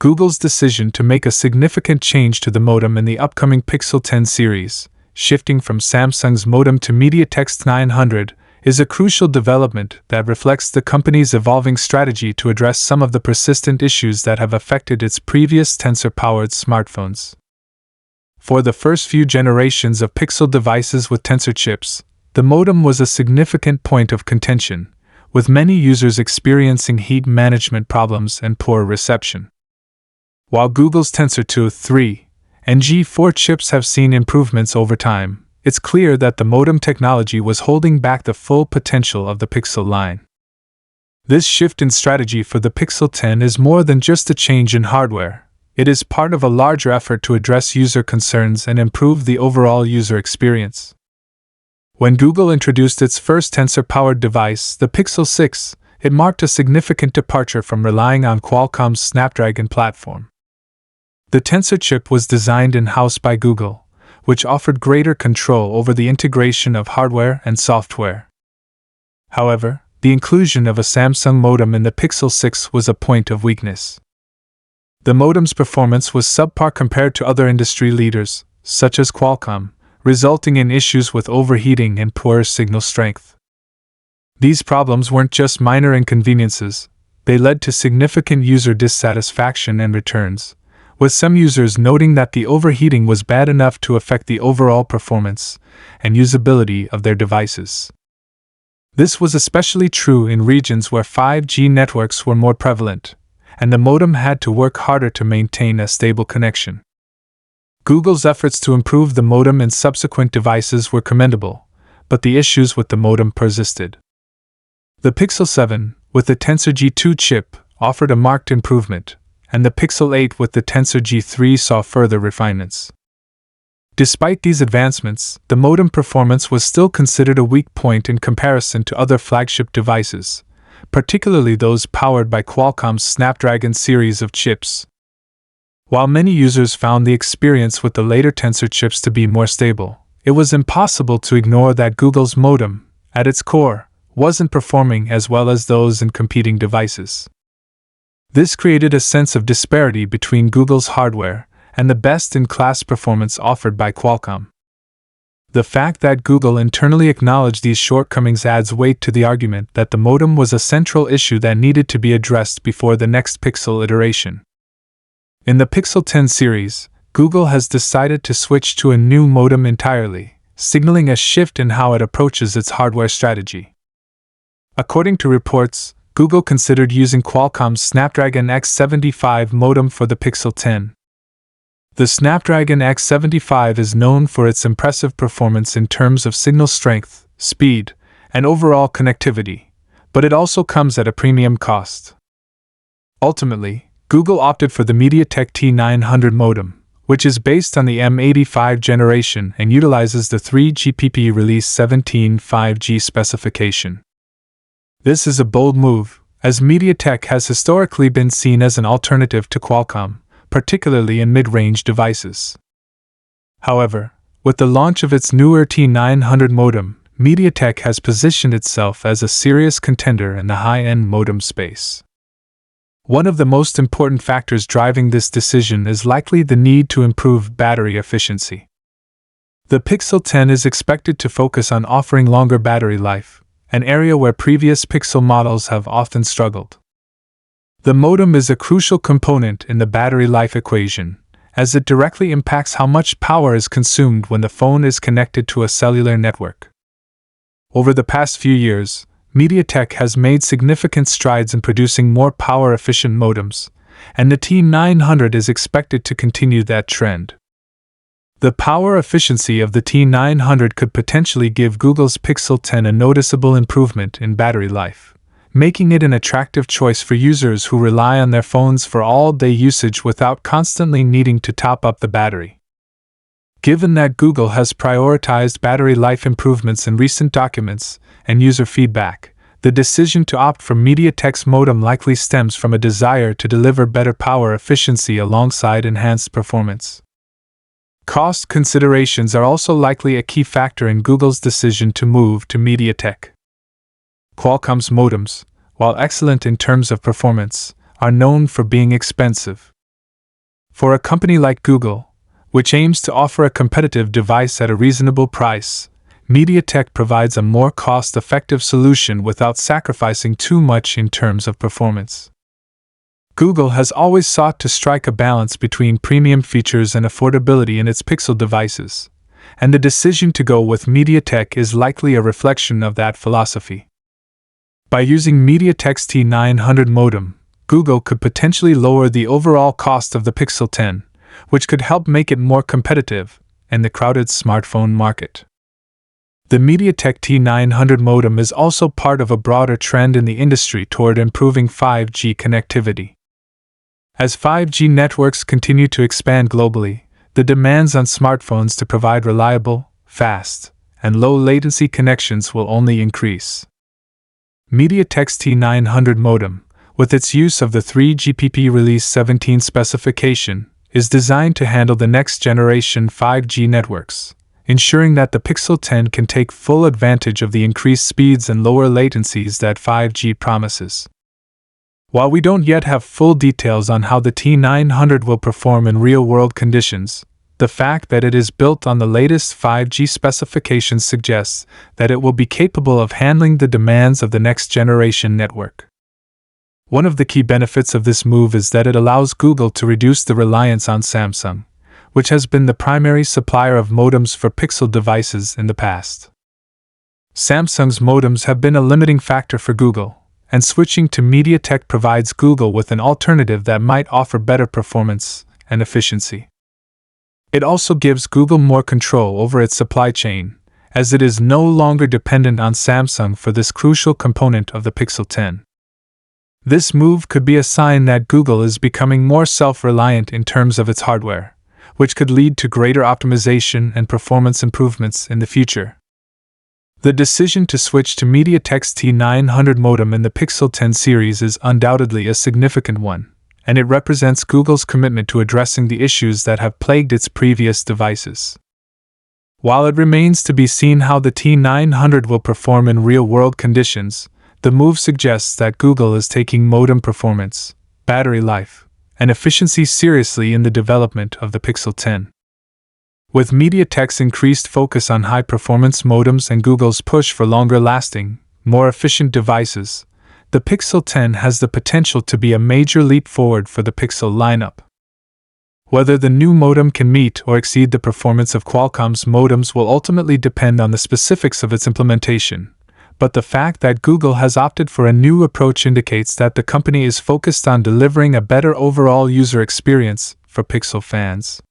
Google's decision to make a significant change to the modem in the upcoming Pixel 10 series, shifting from Samsung's modem to MediaTek's 900, is a crucial development that reflects the company's evolving strategy to address some of the persistent issues that have affected its previous Tensor-powered smartphones. For the first few generations of Pixel devices with Tensor chips, the modem was a significant point of contention, with many users experiencing heat management problems and poor reception. While Google's Tensor 2, 3, and G4 chips have seen improvements over time, it's clear that the modem technology was holding back the full potential of the Pixel line. This shift in strategy for the Pixel 10 is more than just a change in hardware. It is part of a larger effort to address user concerns and improve the overall user experience. When Google introduced its first Tensor-powered device, the Pixel 6, it marked a significant departure from relying on Qualcomm's Snapdragon platform. The Tensor chip was designed in-house by Google, which offered greater control over the integration of hardware and software. However, the inclusion of a Samsung modem in the Pixel 6 was a point of weakness. The modem's performance was subpar compared to other industry leaders, such as Qualcomm, resulting in issues with overheating and poor signal strength. These problems weren't just minor inconveniences, they led to significant user dissatisfaction and returns, with some users noting that the overheating was bad enough to affect the overall performance and usability of their devices. This was especially true in regions where 5G networks were more prevalent, and the modem had to work harder to maintain a stable connection. Google's efforts to improve the modem in subsequent devices were commendable, but the issues with the modem persisted. The Pixel 7, with the Tensor G2 chip, offered a marked improvement, and the Pixel 8 with the Tensor G3 saw further refinements. Despite these advancements, the modem performance was still considered a weak point in comparison to other flagship devices, particularly those powered by Qualcomm's Snapdragon series of chips. While many users found the experience with the later Tensor chips to be more stable, it was impossible to ignore that Google's modem, at its core, wasn't performing as well as those in competing devices. This created a sense of disparity between Google's hardware and the best-in-class performance offered by Qualcomm. The fact that Google internally acknowledged these shortcomings adds weight to the argument that the modem was a central issue that needed to be addressed before the next Pixel iteration. In the Pixel 10 series, Google has decided to switch to a new modem entirely, signaling a shift in how it approaches its hardware strategy. According to reports, Google considered using Qualcomm's Snapdragon X75 modem for the Pixel 10. The Snapdragon X75 is known for its impressive performance in terms of signal strength, speed, and overall connectivity, but it also comes at a premium cost. Ultimately, Google opted for the MediaTek T900 modem, which is based on the M85 generation and utilizes the 3GPP Release 17 5G specification. This is a bold move, as MediaTek has historically been seen as an alternative to Qualcomm, particularly in mid-range devices. However, with the launch of its newer T900 modem, MediaTek has positioned itself as a serious contender in the high-end modem space. One of the most important factors driving this decision is likely the need to improve battery efficiency. The Pixel 10 is expected to focus on offering longer battery life, an area where previous Pixel models have often struggled. The modem is a crucial component in the battery life equation, as it directly impacts how much power is consumed when the phone is connected to a cellular network. Over the past few years, MediaTek has made significant strides in producing more power-efficient modems, and the T900 is expected to continue that trend. The power efficiency of the T900 could potentially give Google's Pixel 10 a noticeable improvement in battery life, making it an attractive choice for users who rely on their phones for all-day usage without constantly needing to top up the battery. Given that Google has prioritized battery life improvements in recent documents and user feedback, the decision to opt for MediaTek's modem likely stems from a desire to deliver better power efficiency alongside enhanced performance. Cost considerations are also likely a key factor in Google's decision to move to MediaTek. Qualcomm's modems, while excellent in terms of performance, are known for being expensive, For a company like Google, which aims to offer a competitive device at a reasonable price, MediaTek provides a more cost-effective solution without sacrificing too much in terms of performance. Google has always sought to strike a balance between premium features and affordability in its Pixel devices, and the decision to go with MediaTek is likely a reflection of that philosophy. By using MediaTek's T900 modem, Google could potentially lower the overall cost of the Pixel 10, which could help make it more competitive in the crowded smartphone market. The MediaTek T900 modem is also part of a broader trend in the industry toward improving 5G connectivity. As 5G networks continue to expand globally, the demands on smartphones to provide reliable, fast, and low-latency connections will only increase. MediaTek's T900 modem, with its use of the 3GPP Release 17 specification, is designed to handle the next-generation 5G networks, ensuring that the Pixel 10 can take full advantage of the increased speeds and lower latencies that 5G promises. While we don't yet have full details on how the T900 will perform in real-world conditions, the fact that it is built on the latest 5G specifications suggests that it will be capable of handling the demands of the next-generation network. One of the key benefits of this move is that it allows Google to reduce the reliance on Samsung, which has been the primary supplier of modems for Pixel devices in the past. Samsung's modems have been a limiting factor for Google, and switching to MediaTek provides Google with an alternative that might offer better performance and efficiency. It also gives Google more control over its supply chain, as it is no longer dependent on Samsung for this crucial component of the Pixel 10. This move could be a sign that Google is becoming more self-reliant in terms of its hardware, which could lead to greater optimization and performance improvements in the future. The decision to switch to MediaTek's T900 modem in the Pixel 10 series is undoubtedly a significant one, and it represents Google's commitment to addressing the issues that have plagued its previous devices. While it remains to be seen how the T900 will perform in real-world conditions, the move suggests that Google is taking modem performance, battery life, and efficiency seriously in the development of the Pixel 10. With MediaTek's increased focus on high-performance modems and Google's push for longer-lasting, more efficient devices, the Pixel 10 has the potential to be a major leap forward for the Pixel lineup. Whether the new modem can meet or exceed the performance of Qualcomm's modems will ultimately depend on the specifics of its implementation, but the fact that Google has opted for a new approach indicates that the company is focused on delivering a better overall user experience for Pixel fans.